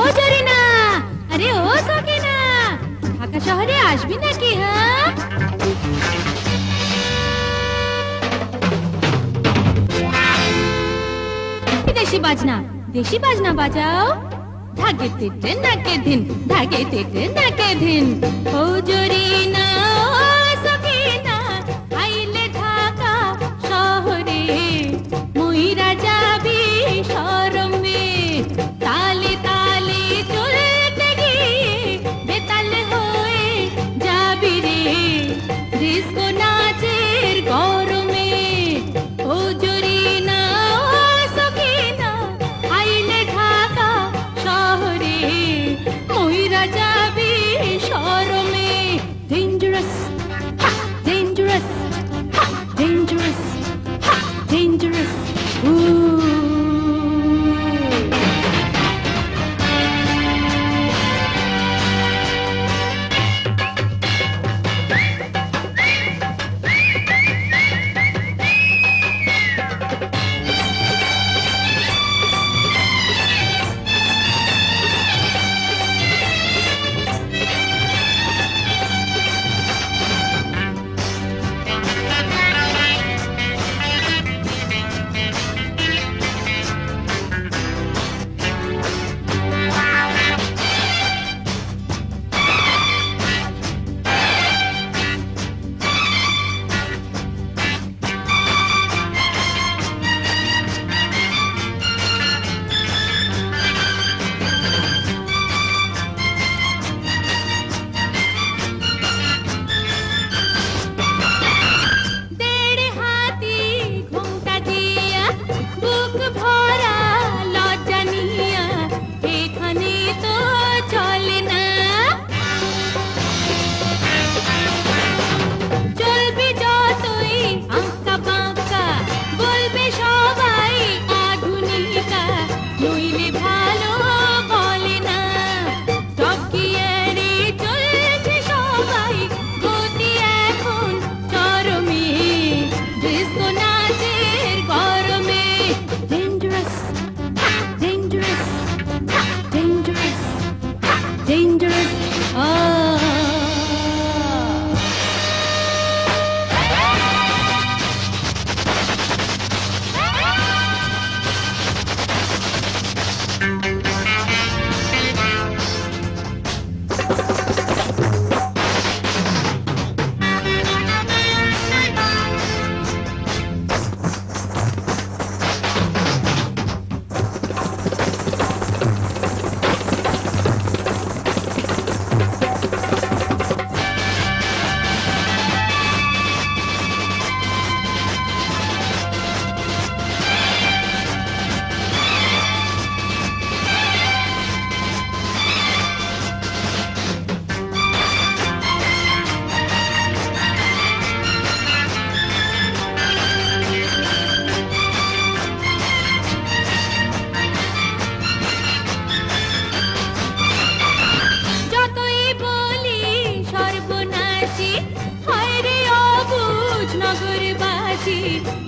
ও জরিনা, আরে ও সকিনা, ঢাকা শহরে আসবি নাকি? হ্যাঁ, দেশি বাজনা বাজাও। ধাগে তেটে নাকে ধিন, ধাগে তেটে নাকে ধিন। ও জরিনা, ও সকিনা, আইলে ঢাকা শহরে মইরা যাবি শরমে। তালে তালে চলতে গিয়ে বেতাল হয়ে যাবি রে ডিস্কো নাচের গরমে। ও জরিনা, ও সকিনা, আইলে ঢাকা শহরে মইরা যাবি শরমে। Dangerous, dangerous, dangerous, dangerous.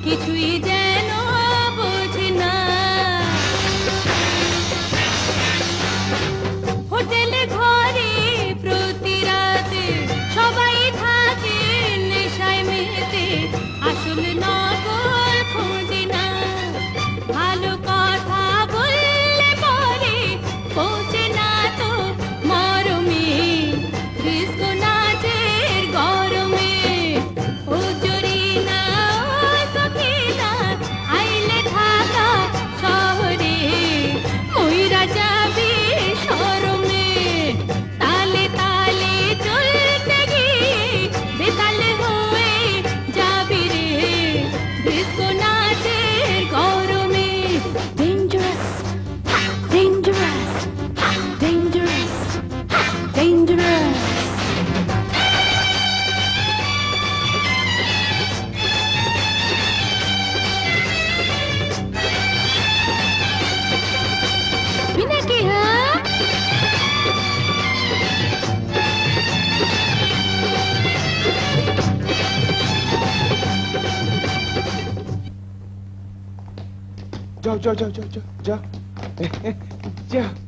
কিছুই যেন বোঝে না। হোটেলে ঘরে প্রতি রাতে সবাই থাকে নেশায় মেতে, আসল নকল খোঁজে না। ভালো কথা বললে পরে পৌঁছে না তো মরমে, ডিস্কো নাচের গরমে। ও জরিনা, ও সকিনা, আইলে ঢাকা শহরে মইরা যাবি শরমে। তালে তালে চলতে গিয়ে বেতাল হয়ে যাবি রে ডিস্কো নাচের গরমে। Dangerous, dangerous, dangerous, dangerous. নাকি? হ্যাঁ, যাও যাও যাও যাও যাও যাও যাও